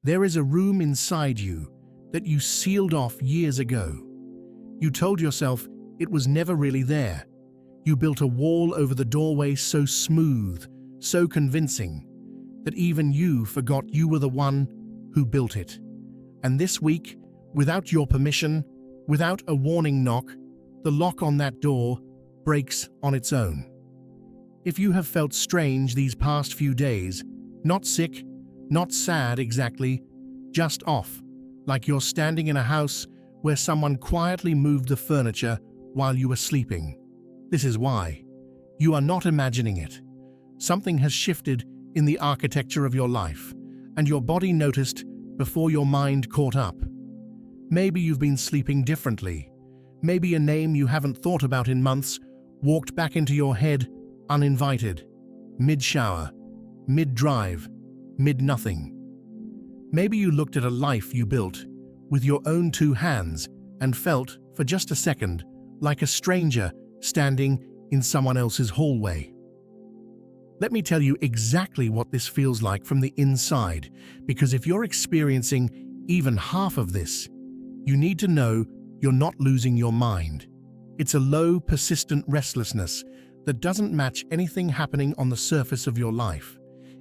There is a room inside you that you sealed off years ago. You told yourself it was never really there. You built a wall over the doorway so smooth, so convincing, that even you forgot you were the one who built it. And this week, without your permission, without a warning knock, the lock on that door breaks on its own. If you have felt strange these past few days, not sick, not sad exactly, just off, like you're standing in a house where someone quietly moved the furniture while you were sleeping. This is why. You are not imagining it. Something has shifted in the architecture of your life, and your body noticed before your mind caught up. Maybe you've been sleeping differently. Maybe a name you haven't thought about in months walked back into your head uninvited, mid-shower, mid-drive, mid-nothing. Maybe you looked at a life you built with your own two hands and felt, for just a second, like a stranger standing in someone else's hallway. Let me tell you exactly what this feels like from the inside, because if you're experiencing even half of this, you need to know you're not losing your mind. It's a low, persistent restlessness that doesn't match anything happening on the surface of your life.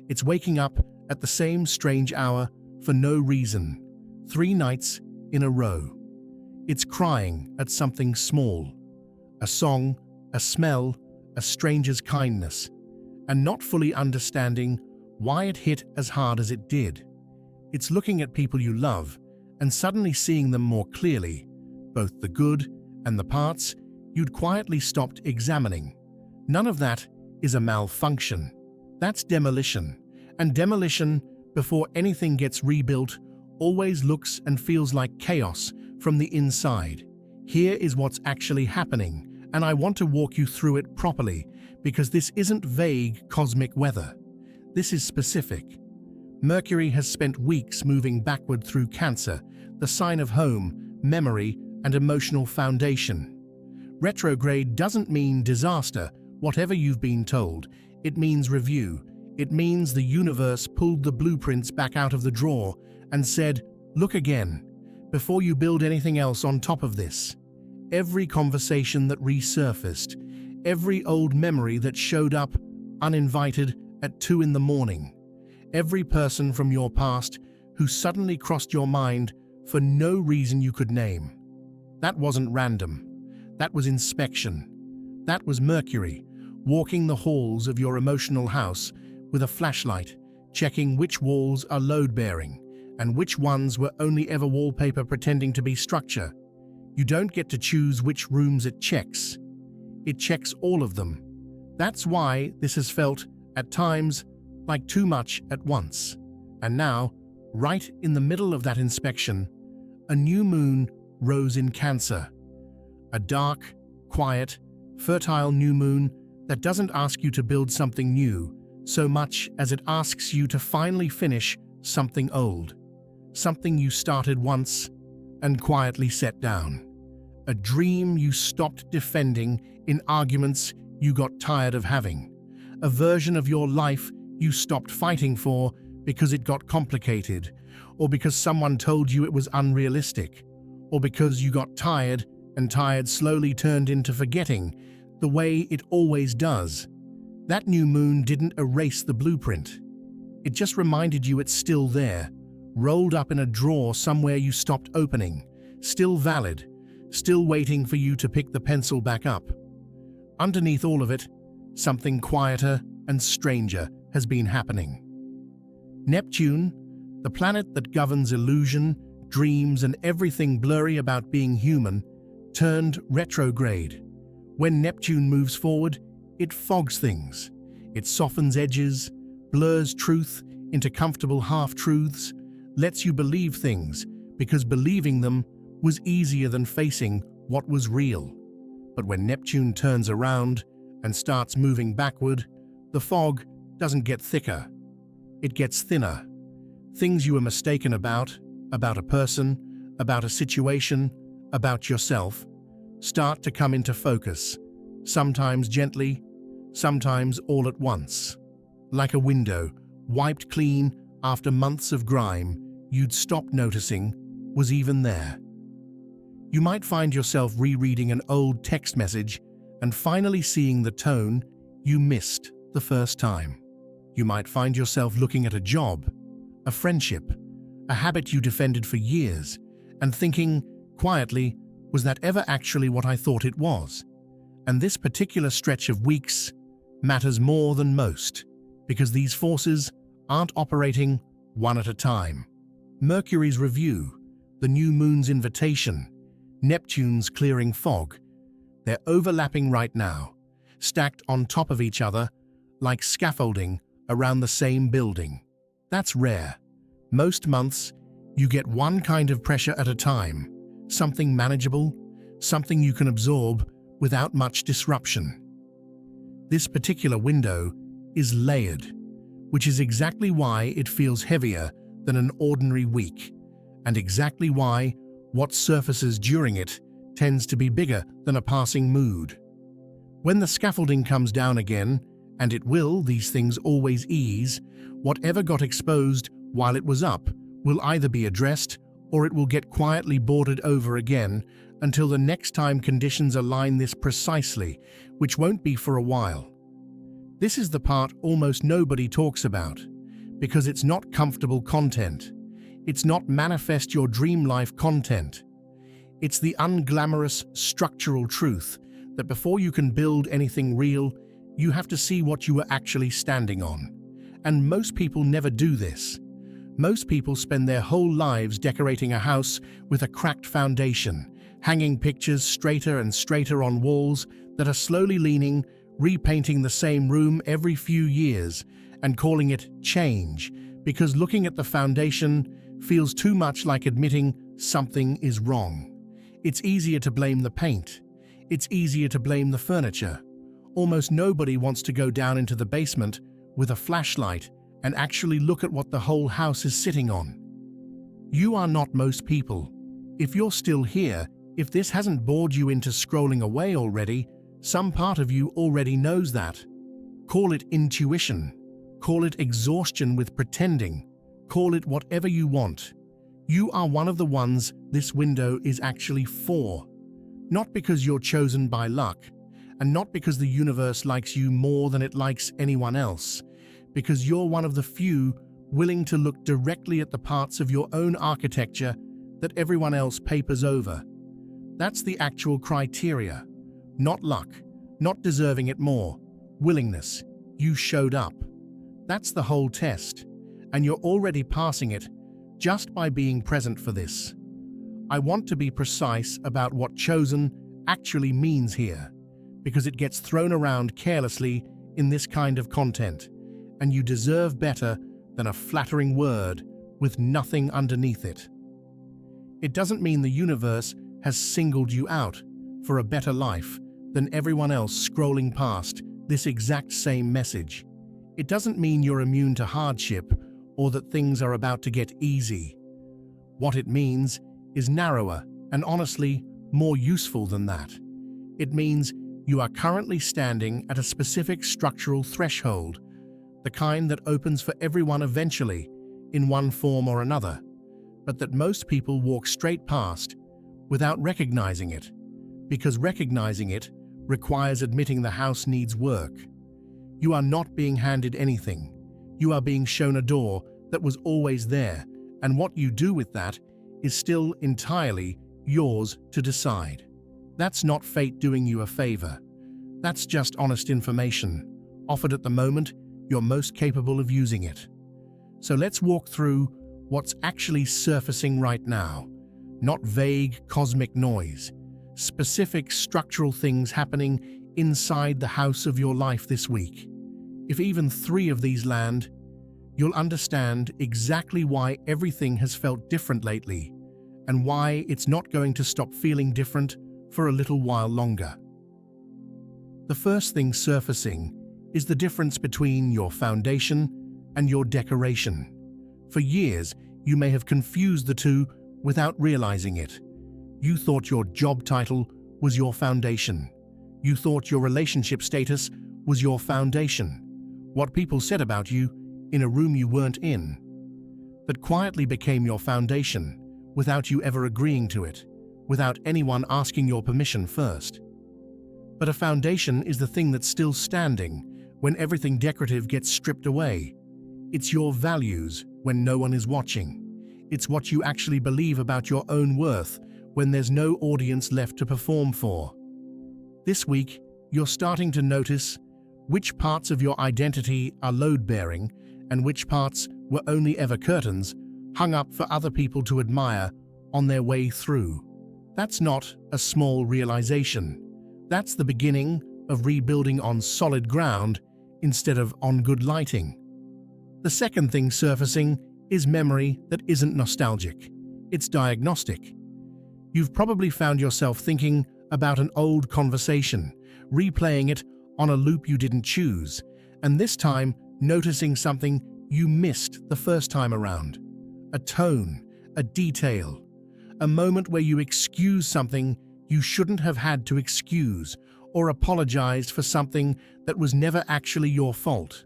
It's waking up at the same strange hour for no reason, 3 nights in a row. It's crying at something small, a song, a smell, a stranger's kindness, and not fully understanding why it hit as hard as it did. It's looking at people you love and suddenly seeing them more clearly, both the good and the parts you'd quietly stopped examining. None of that is a malfunction. That's demolition. And demolition, before anything gets rebuilt, always looks and feels like chaos from the inside. Here is what's actually happening, and I want to walk you through it properly, because this isn't vague cosmic weather. This is specific. Mercury has spent weeks moving backward through Cancer, the sign of home, memory, and emotional foundation. Retrograde doesn't mean disaster, whatever you've been told. It means review. It means the universe pulled the blueprints back out of the drawer and said, look again, before you build anything else on top of this. Every conversation that resurfaced, every old memory that showed up uninvited at 2 in the morning, every person from your past who suddenly crossed your mind for no reason you could name. That wasn't random. That was inspection. That was Mercury, walking the halls of your emotional house with a flashlight, checking which walls are load-bearing and which ones were only ever wallpaper pretending to be structure. You don't get to choose which rooms it checks. It checks all of them. That's why this has felt, at times, like too much at once. And now, right in the middle of that inspection, a new moon rose in Cancer. A dark, quiet, fertile new moon that doesn't ask you to build something new so much as it asks you to finally finish something old, something you started once and quietly set down, a dream you stopped defending in arguments you got tired of having, a version of your life you stopped fighting for because it got complicated, or because someone told you it was unrealistic, or because you got tired and tired slowly turned into forgetting, the way it always does. That new moon didn't erase the blueprint. It just reminded you it's still there, rolled up in a drawer somewhere you stopped opening, still valid, still waiting for you to pick the pencil back up. Underneath all of it, something quieter and stranger has been happening. Neptune, the planet that governs illusion, dreams, and everything blurry about being human, turned retrograde. When Neptune moves forward, it fogs things. It softens edges, blurs truth into comfortable half-truths, lets you believe things because believing them was easier than facing what was real. But when Neptune turns around and starts moving backward, the fog doesn't get thicker. It gets thinner. Things you were mistaken about a person, about a situation, about yourself, start to come into focus, sometimes gently, sometimes all at once. Like a window, wiped clean after months of grime, you'd stopped noticing was even there. You might find yourself rereading an old text message and finally seeing the tone you missed the first time. You might find yourself looking at a job, a friendship, a habit you defended for years, and thinking, quietly, was that ever actually what I thought it was? And this particular stretch of weeks matters more than most, because these forces aren't operating one at a time. Mercury's review, the new moon's invitation, Neptune's clearing fog, they're overlapping right now, stacked on top of each other like scaffolding around the same building. That's rare. Most months, you get one kind of pressure at a time, something manageable, something you can absorb without much disruption. This particular window is layered, which is exactly why it feels heavier than an ordinary week, and exactly why what surfaces during it tends to be bigger than a passing mood. When the scaffolding comes down again, and it will, these things always ease, whatever got exposed while it was up will either be addressed or it will get quietly boarded over again until the next time conditions align this precisely, which won't be for a while. This is the part almost nobody talks about, because it's not comfortable content. It's not manifest your dream life content. It's the unglamorous structural truth that before you can build anything real, you have to see what you are actually standing on. And most people never do this. Most people spend their whole lives decorating a house with a cracked foundation, hanging pictures straighter and straighter on walls that are slowly leaning, repainting the same room every few years, and calling it change, because looking at the foundation feels too much like admitting something is wrong. It's easier to blame the paint. It's easier to blame the furniture. Almost nobody wants to go down into the basement with a flashlight and actually look at what the whole house is sitting on. You are not most people. If you're still here, if this hasn't bored you into scrolling away already, some part of you already knows that. Call it intuition. Call it exhaustion with pretending. Call it whatever you want. You are one of the ones this window is actually for. Not because you're chosen by luck, and not because the universe likes you more than it likes anyone else, because you're one of the few willing to look directly at the parts of your own architecture that everyone else papers over. That's the actual criteria. Not luck, not deserving it more. Willingness. You showed up. That's the whole test, and you're already passing it just by being present for this. I want to be precise about what chosen actually means here, because it gets thrown around carelessly in this kind of content, and you deserve better than a flattering word with nothing underneath it. It doesn't mean the universe has singled you out for a better life than everyone else scrolling past this exact same message. It doesn't mean you're immune to hardship or that things are about to get easy. What it means is narrower and honestly more useful than that. It means you are currently standing at a specific structural threshold, the kind that opens for everyone eventually, in one form or another, but that most people walk straight past without recognizing it, because recognizing it requires admitting the house needs work. You are not being handed anything. You are being shown a door that was always there, and what you do with that is still entirely yours to decide. That's not fate doing you a favor. That's just honest information, offered at the moment you're most capable of using it. So let's walk through what's actually surfacing right now, not vague cosmic noise, specific structural things happening inside the house of your life this week. If even 3 of these land, you'll understand exactly why everything has felt different lately, and why it's not going to stop feeling different for a little while longer. The first thing surfacing is the difference between your foundation and your decoration. For years, you may have confused the two without realizing it. You thought your job title was your foundation. You thought your relationship status was your foundation. What people said about you in a room you weren't in. that quietly became your foundation without you ever agreeing to it, without anyone asking your permission first. But a foundation is the thing that's still standing when everything decorative gets stripped away. It's your values when no one is watching. It's what you actually believe about your own worth when there's no audience left to perform for. This week, you're starting to notice which parts of your identity are load-bearing and which parts were only ever curtains hung up for other people to admire on their way through. That's not a small realization. That's the beginning of rebuilding on solid ground instead of on good lighting. The second thing surfacing is memory that isn't nostalgic. It's diagnostic. You've probably found yourself thinking about an old conversation, replaying it on a loop you didn't choose, and this time noticing something you missed the first time around. A tone, a detail, a moment where you excuse something you shouldn't have had to excuse, or apologized for something that was never actually your fault.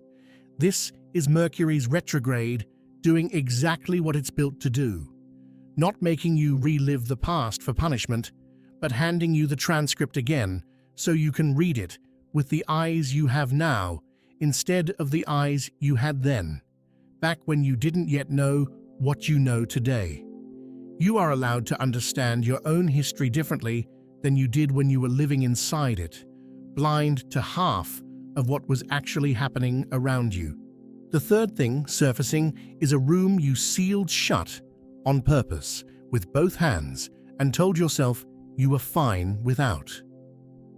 This is Mercury's retrograde doing exactly what it's built to do. Not making you relive the past for punishment, but handing you the transcript again so you can read it with the eyes you have now instead of the eyes you had then, back when you didn't yet know what you know today. You are allowed to understand your own history differently than you did when you were living inside it, blind to half of what was actually happening around you. The third thing surfacing is a room you sealed shut on purpose with both hands and told yourself you were fine without.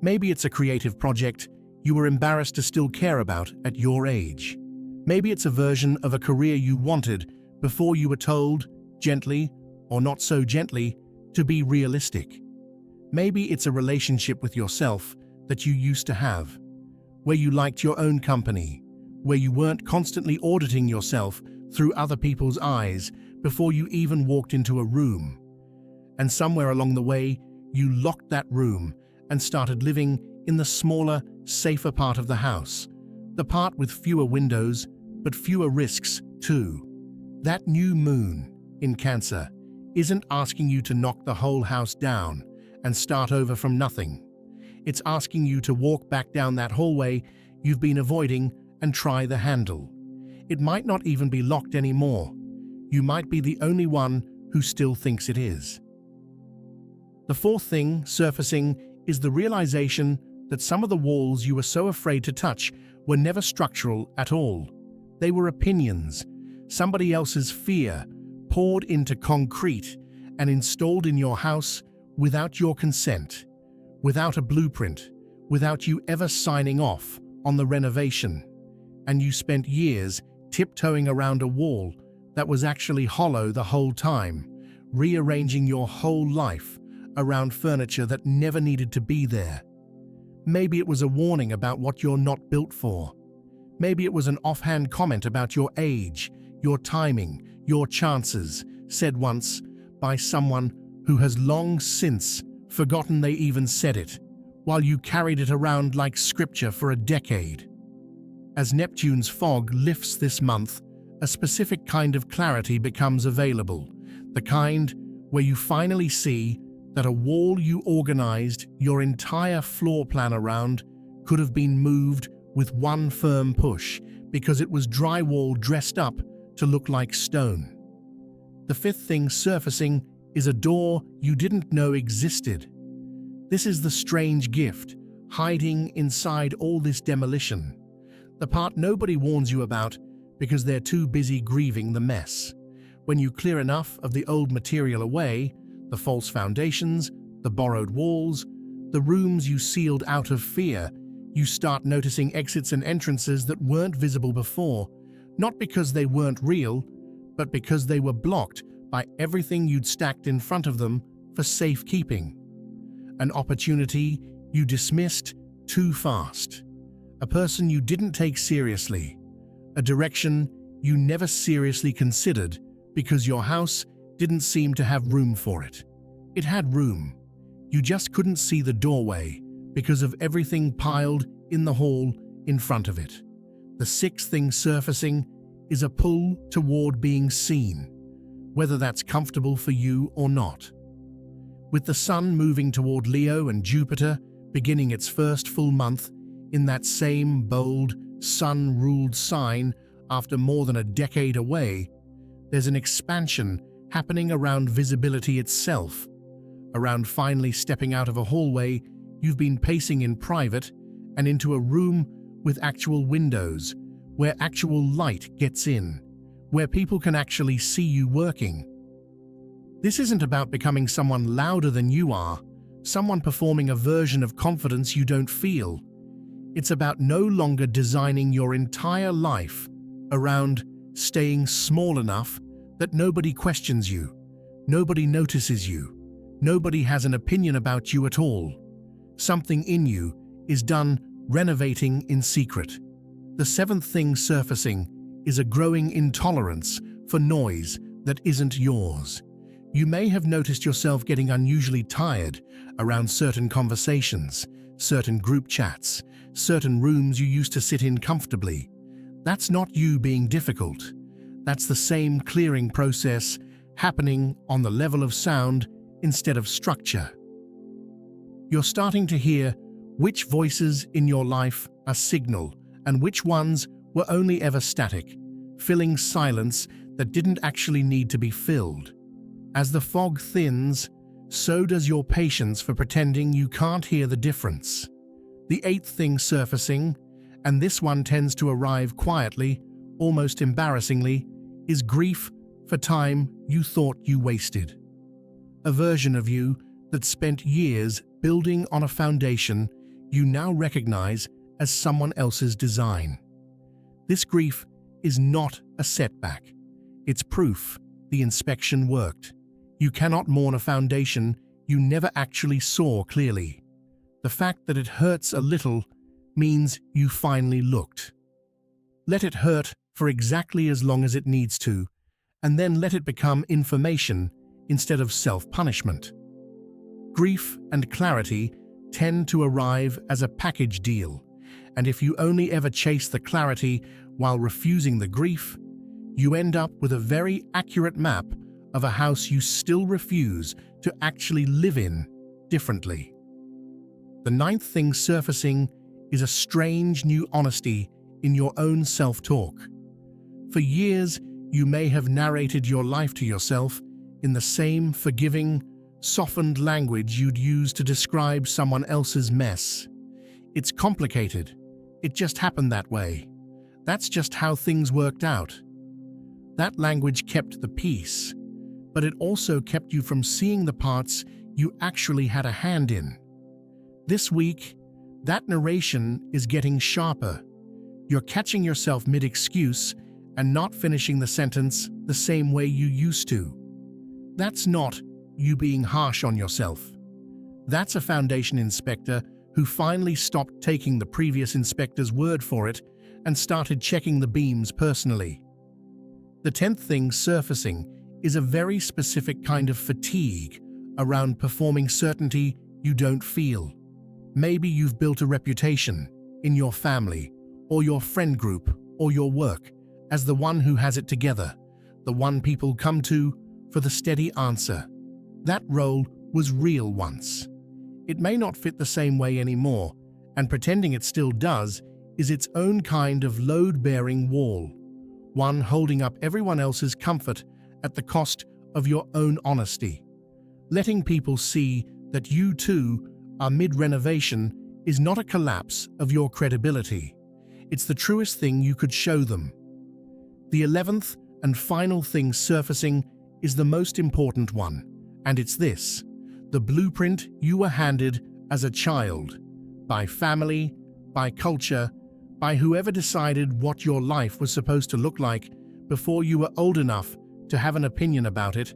Maybe it's a creative project you were embarrassed to still care about at your age. Maybe it's a version of a career you wanted before you were told, gently or not so gently, to be realistic. Maybe it's a relationship with yourself that you used to have, where you liked your own company, where you weren't constantly auditing yourself through other people's eyes before you even walked into a room. And somewhere along the way, you locked that room and started living in the smaller, safer part of the house, the part with fewer windows, but fewer risks too. That new moon in Cancer isn't asking you to knock the whole house down and start over from nothing. It's asking you to walk back down that hallway you've been avoiding and try the handle. It might not even be locked anymore. You might be the only one who still thinks it is. The fourth thing surfacing is the realization that some of the walls you were so afraid to touch were never structural at all. They were opinions, somebody else's fear, poured into concrete and installed in your house without your consent, without a blueprint, without you ever signing off on the renovation. And you spent years tiptoeing around a wall that was actually hollow the whole time, rearranging your whole life around furniture that never needed to be there. Maybe it was a warning about what you're not built for. Maybe it was an offhand comment about your age, your timing, your chances, said once by someone who has long since forgotten they even said it, while you carried it around like scripture for a decade. As Neptune's fog lifts this month, a specific kind of clarity becomes available, the kind where you finally see that a wall you organized your entire floor plan around could have been moved with one firm push because it was drywall dressed up to look like stone. The fifth thing surfacing is a door you didn't know existed. This is the strange gift hiding inside all this demolition, the part nobody warns you about because they're too busy grieving the mess. When you clear enough of the old material away, the false foundations, the borrowed walls, the rooms you sealed out of fear, you start noticing exits and entrances that weren't visible before, not because they weren't real, but because they were blocked by everything you'd stacked in front of them for safekeeping. An opportunity you dismissed too fast. A person you didn't take seriously. A direction you never seriously considered because your house didn't seem to have room for it. It had room. You just couldn't see the doorway because of everything piled in the hall in front of it. The sixth thing surfacing is a pull toward being seen. whether that's comfortable for you or not. With the Sun moving toward Leo and Jupiter beginning its first full month in that same bold, Sun-ruled sign after more than a decade away, there's an expansion happening around visibility itself, around finally stepping out of a hallway you've been pacing in private and into a room with actual windows, where actual light gets in, where people can actually see you working. This isn't about becoming someone louder than you are, someone performing a version of confidence you don't feel. It's about no longer designing your entire life around staying small enough that nobody questions you, nobody notices you, nobody has an opinion about you at all. Something in you is done renovating in secret. The seventh thing surfacing is a growing intolerance for noise that isn't yours. You may have noticed yourself getting unusually tired around certain conversations, certain group chats, certain rooms you used to sit in comfortably. That's not you being difficult. That's the same clearing process happening on the level of sound instead of structure. You're starting to hear which voices in your life are signal and which ones were only ever static, filling silence that didn't actually need to be filled. As the fog thins, so does your patience for pretending you can't hear the difference. The eighth thing surfacing, and this one tends to arrive quietly, almost embarrassingly, is grief for time you thought you wasted. A version of you that spent years building on a foundation you now recognize as someone else's design. This grief is not a setback. It's proof the inspection worked. You cannot mourn a foundation you never actually saw clearly. The fact that it hurts a little means you finally looked. Let it hurt for exactly as long as it needs to, and then let it become information instead of self-punishment. Grief and clarity tend to arrive as a package deal, and if you only ever chase the clarity while refusing the grief, you end up with a very accurate map of a house you still refuse to actually live in differently. The ninth thing surfacing is a strange new honesty in your own self-talk. For years, you may have narrated your life to yourself in the same forgiving, softened language you'd use to describe someone else's mess. It's complicated. It just happened that way. That's just how things worked out. That language kept the peace, but it also kept you from seeing the parts you actually had a hand in. This week, that narration is getting sharper. You're catching yourself mid-excuse and not finishing the sentence the same way you used to. That's not you being harsh on yourself. That's a foundation inspector who finally stopped taking the previous inspector's word for it and started checking the beams personally. The 10th thing surfacing is a very specific kind of fatigue around performing certainty you don't feel. Maybe you've built a reputation in your family or your friend group or your work as the one who has it together, the one people come to for the steady answer. That role was real once. It may not fit the same way anymore, and pretending it still does is its own kind of load-bearing wall, one holding up everyone else's comfort at the cost of your own honesty. Letting people see that you too are mid-renovation is not a collapse of your credibility. It's the truest thing you could show them. The 11th and final thing surfacing is the most important one, and it's this: the blueprint you were handed as a child, by family, by culture, by whoever decided what your life was supposed to look like before you were old enough to have an opinion about it,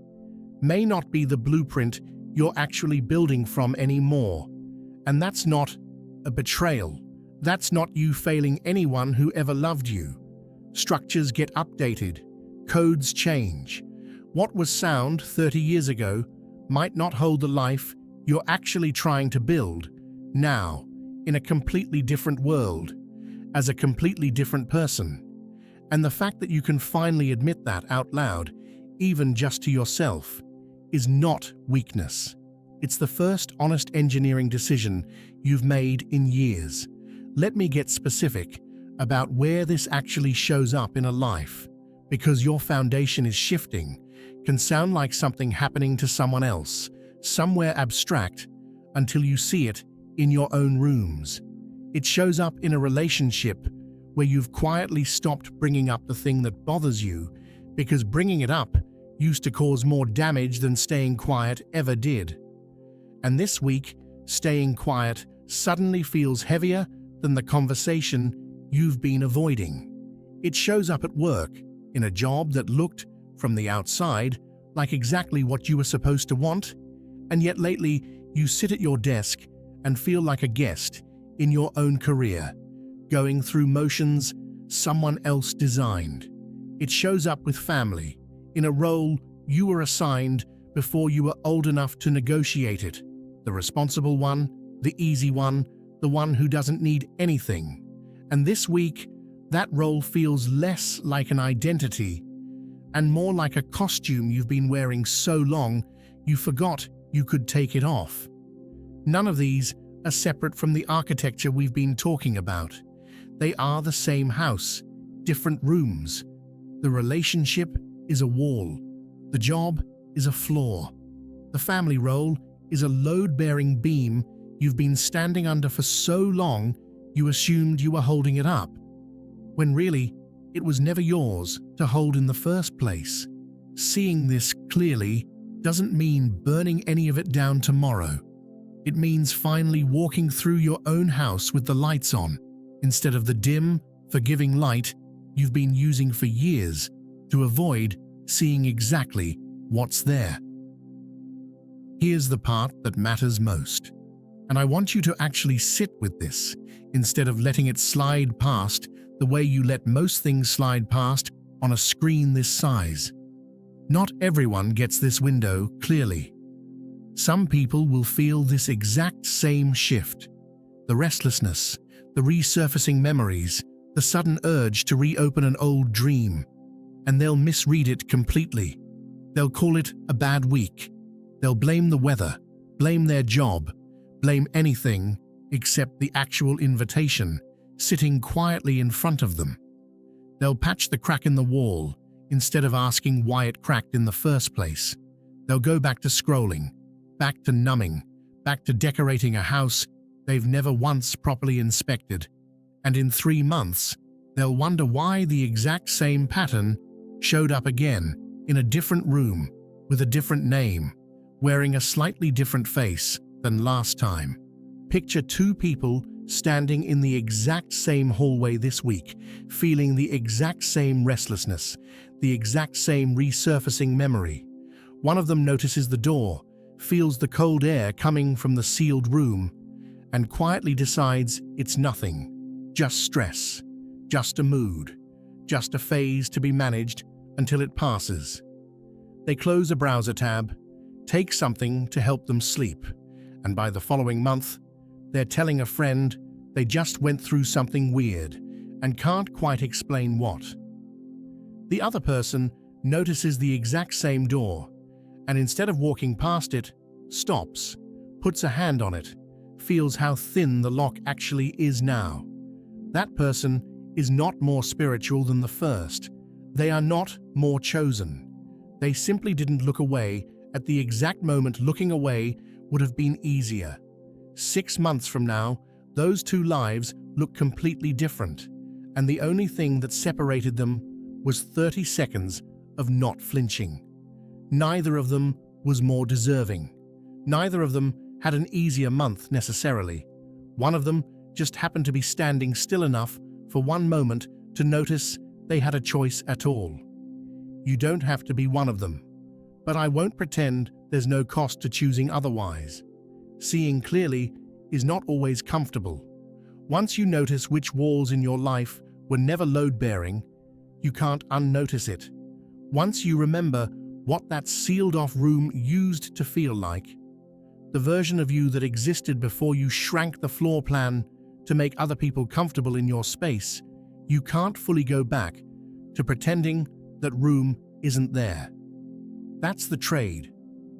may not be the blueprint you're actually building from anymore. And that's not a betrayal. That's not you failing anyone who ever loved you. Structures get updated. Codes change. What was sound 30 years ago might not hold the life you're actually trying to build now, in a completely different world, as a completely different person. And the fact that you can finally admit that out loud, even just to yourself, is not weakness. It's the first honest engineering decision you've made in years. Let me get specific about where this actually shows up in a life, because your foundation is shifting can sound like something happening to someone else, somewhere abstract, until you see it in your own rooms. It shows up in a relationship where you've quietly stopped bringing up the thing that bothers you because bringing it up used to cause more damage than staying quiet ever did. And this week, staying quiet suddenly feels heavier than the conversation you've been avoiding. It shows up at work, in a job that looked, from the outside, like exactly what you were supposed to want, and yet lately you sit at your desk and feel like a guest in your own career, going through motions someone else designed. It shows up with family, in a role you were assigned before you were old enough to negotiate it. The responsible one, the easy one, the one who doesn't need anything. And this week, that role feels less like an identity and more like a costume you've been wearing so long you forgot you could take it off. None of these are separate from the architecture we've been talking about. They are the same house, different rooms. The relationship is a wall. The job is a floor. The family role is a load-bearing beam you've been standing under for so long you assumed you were holding it up, when really it was never yours to hold in the first place. Seeing this clearly doesn't mean burning any of it down tomorrow. It means finally walking through your own house with the lights on, instead of the dim, forgiving light you've been using for years to avoid seeing exactly what's there. Here's the part that matters most, and I want you to actually sit with this instead of letting it slide past the way you let most things slide past on a screen this size. Not everyone gets this window clearly. Some people will feel this exact same shift, the restlessness, the resurfacing memories, the sudden urge to reopen an old dream, and they'll misread it completely. They'll call it a bad week. They'll blame the weather, blame their job, blame anything except the actual invitation sitting quietly in front of them. They'll patch the crack in the wall instead of asking why it cracked in the first place. They'll go back to scrolling, back to numbing, back to decorating a house they've never once properly inspected. And in 3 months, they'll wonder why the exact same pattern showed up again in a different room with a different name, wearing a slightly different face than last time. Picture 2 people standing in the exact same hallway this week, feeling the exact same restlessness, the exact same resurfacing memory. One of them notices the door, feels the cold air coming from the sealed room, and quietly decides it's nothing, just stress, just a mood, just a phase to be managed until it passes. They close a browser tab, take something to help them sleep, and by the following month, they're telling a friend they just went through something weird and can't quite explain what. The other person notices the exact same door, and instead of walking past it, stops, puts a hand on it, feels how thin the lock actually is now. That person is not more spiritual than the first. They are not more chosen. They simply didn't look away at the exact moment looking away would have been easier. 6 months from now, those 2 lives look completely different, and the only thing that separated them was 30 seconds of not flinching. Neither of them was more deserving. Neither of them had an easier month necessarily. One of them just happened to be standing still enough for one moment to notice they had a choice at all. You don't have to be one of them, but I won't pretend there's no cost to choosing otherwise. Seeing clearly is not always comfortable. Once you notice which walls in your life were never load-bearing, you can't unnotice it. Once you remember what that sealed-off room used to feel like, the version of you that existed before you shrank the floor plan to make other people comfortable in your space, you can't fully go back to pretending that room isn't there. That's the trade.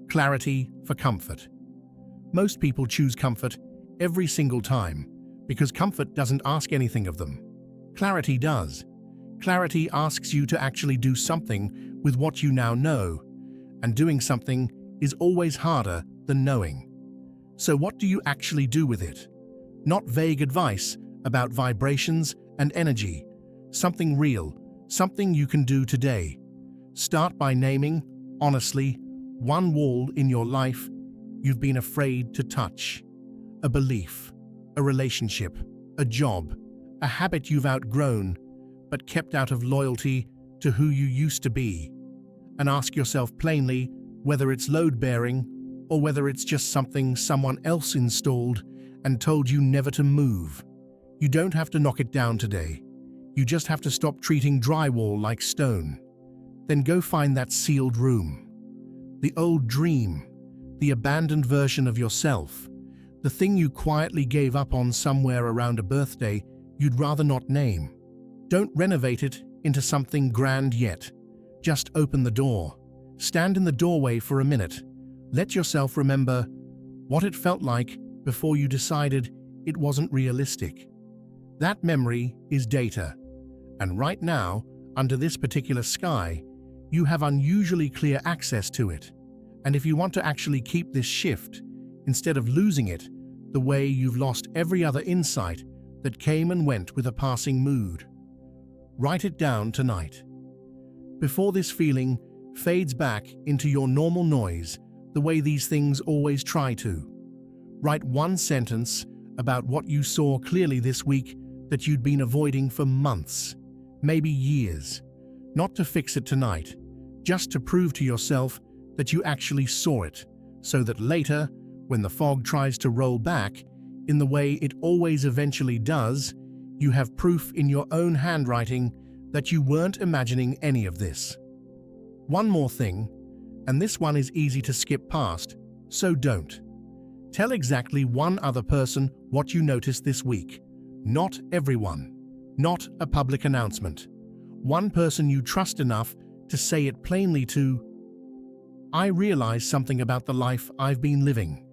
Clarity for comfort. Most people choose comfort every single time because comfort doesn't ask anything of them. Clarity does. Clarity asks you to actually do something with what you now know, and doing something is always harder than knowing. So what do you actually do with it? Not vague advice about vibrations and energy. Something real, something you can do today. Start by naming, honestly, one wall in your life you've been afraid to touch. A belief, a relationship, a job, a habit you've outgrown but kept out of loyalty to who you used to be. And ask yourself plainly whether it's load-bearing or whether it's just something someone else installed and told you never to move. You don't have to knock it down today. You just have to stop treating drywall like stone. Then go find that sealed room. The old dream, the abandoned version of yourself, the thing you quietly gave up on somewhere around a birthday you'd rather not name. Don't renovate it into something grand yet. Just open the door. Stand in the doorway for a minute. Let yourself remember what it felt like before you decided it wasn't realistic. That memory is data. And right now, under this particular sky, you have unusually clear access to it. And if you want to actually keep this shift, instead of losing it, the way you've lost every other insight that came and went with a passing mood, write it down tonight. Before this feeling fades back into your normal noise, the way these things always try to. Write one sentence about what you saw clearly this week that you'd been avoiding for months, maybe years. Not to fix it tonight, just to prove to yourself that you actually saw it, so that later, when the fog tries to roll back, in the way it always eventually does, you have proof in your own handwriting that you weren't imagining any of this. One more thing, and this one is easy to skip past, so don't. Tell exactly one other person what you noticed this week. Not everyone. Not a public announcement. One person you trust enough to say it plainly to. I realize something about the life I've been living,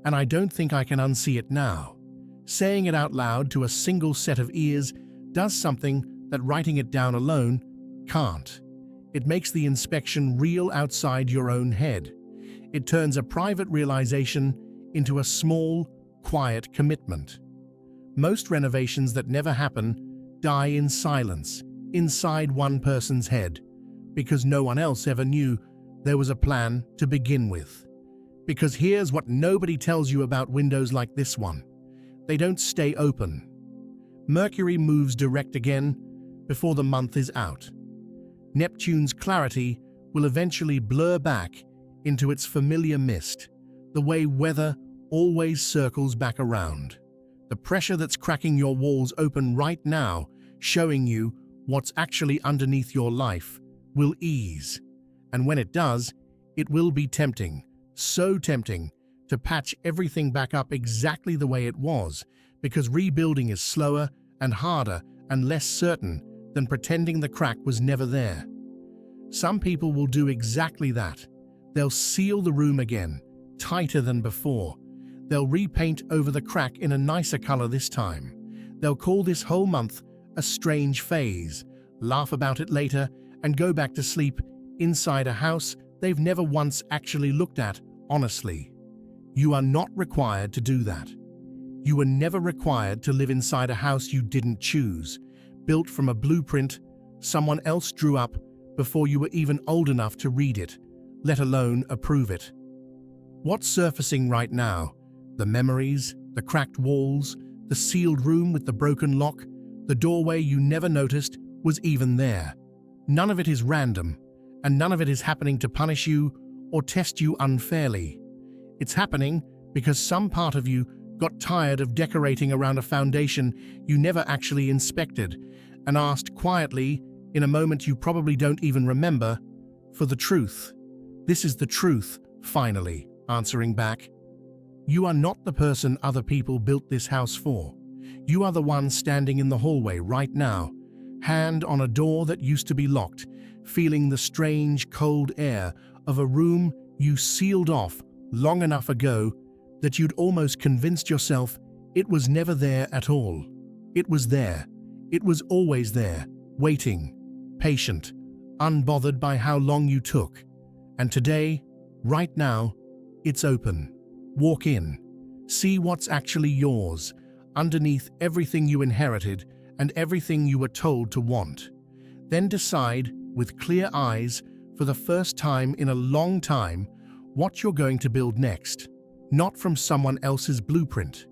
and I don't think I can unsee it now. Saying it out loud to a single set of ears does something that writing it down alone can't. It makes the inspection real outside your own head. It turns a private realization into a small, quiet commitment. Most renovations that never happen die in silence, inside one person's head, because no one else ever knew there was a plan to begin with. Because here's what nobody tells you about windows like this one. They don't stay open. Mercury moves direct again before the month is out. Neptune's clarity will eventually blur back into its familiar mist, the way weather always circles back around. The pressure that's cracking your walls open right now, showing you what's actually underneath your life, will ease. And when it does, it will be tempting, so tempting, to patch everything back up exactly the way it was, because rebuilding is slower and harder and less certain than pretending the crack was never there. Some people will do exactly that. They'll seal the room again, tighter than before. They'll repaint over the crack in a nicer color this time. They'll call this whole month a strange phase, laugh about it later, and go back to sleep inside a house they've never once actually looked at honestly. You are not required to do that. You were never required to live inside a house you didn't choose, built from a blueprint someone else drew up before you were even old enough to read it, let alone approve it. What's surfacing right now? The memories, the cracked walls, the sealed room with the broken lock, the doorway you never noticed was even there. None of it is random, and none of it is happening to punish you or test you unfairly. It's happening because some part of you got tired of decorating around a foundation you never actually inspected and asked quietly, in a moment you probably don't even remember, for the truth. This is the truth, finally, answering back. You are not the person other people built this house for. You are the one standing in the hallway right now, hand on a door that used to be locked, feeling the strange, cold air of a room you sealed off long enough ago that you'd almost convinced yourself it was never there at all. It was there. It was always there, waiting, patient, unbothered by how long you took. And today, right now, it's open. Walk in. See what's actually yours, underneath everything you inherited and everything you were told to want. Then decide, with clear eyes, for the first time in a long time, what you're going to build next. Not from someone else's blueprint.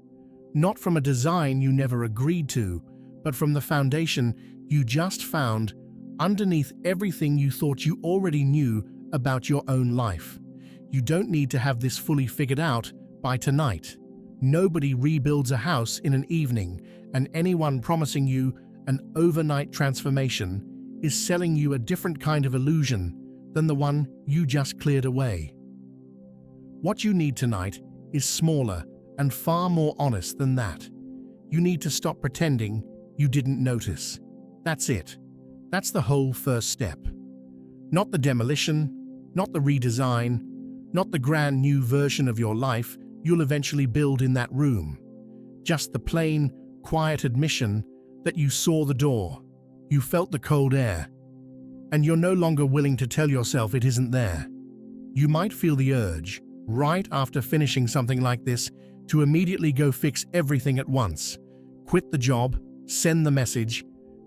Not from a design you never agreed to, but from the foundation you just found underneath everything you thought you already knew about your own life. You don't need to have this fully figured out by tonight. Nobody rebuilds a house in an evening, and anyone promising you an overnight transformation is selling you a different kind of illusion than the one you just cleared away. What you need tonight is smaller and far more honest than that. You need to stop pretending you didn't notice. That's it. That's the whole first step. Not the demolition, not the redesign, not the brand new version of your life you'll eventually build in that room. Just the plain, quiet admission that you saw the door, you felt the cold air, and you're no longer willing to tell yourself it isn't there. You might feel the urge, right after finishing something like this, to immediately go fix everything at once. Quit the job, send the message,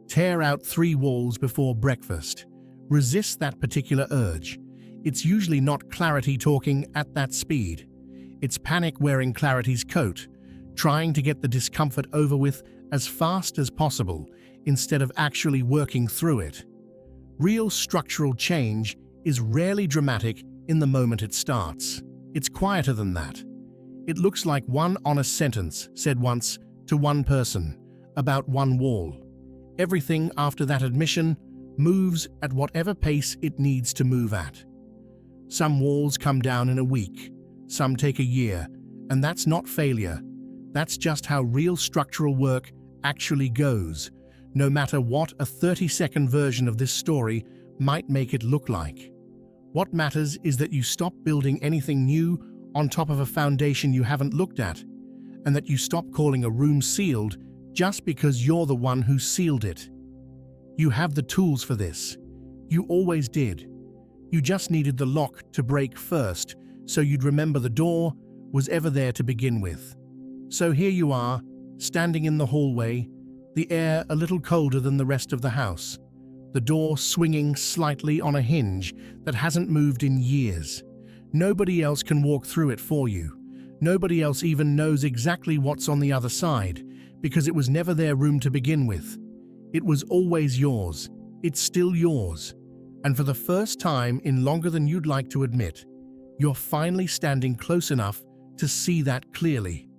tear out 3 walls before breakfast. Resist that particular urge. It's usually not clarity talking at that speed. It's panic wearing clarity's coat, trying to get the discomfort over with as fast as possible instead of actually working through it. Real structural change is rarely dramatic in the moment it starts. It's quieter than that. It looks like one honest sentence said once to one person about one wall. Everything after that admission moves at whatever pace it needs to move at. Some walls come down in a week, some take a year, and that's not failure. That's just how real structural work actually goes, no matter what a 30-second version of this story might make it look like. What matters is that you stop building anything new on top of a foundation you haven't looked at, and that you stop calling a room sealed just because you're the one who sealed it. You have the tools for this. You always did. You just needed the lock to break first, so you'd remember the door was ever there to begin with. So here you are, standing in the hallway, the air a little colder than the rest of the house, the door swinging slightly on a hinge that hasn't moved in years. Nobody else can walk through it for you. Nobody else even knows exactly what's on the other side, because it was never their room to begin with. It was always yours. It's still yours. And for the first time in longer than you'd like to admit, you're finally standing close enough to see that clearly.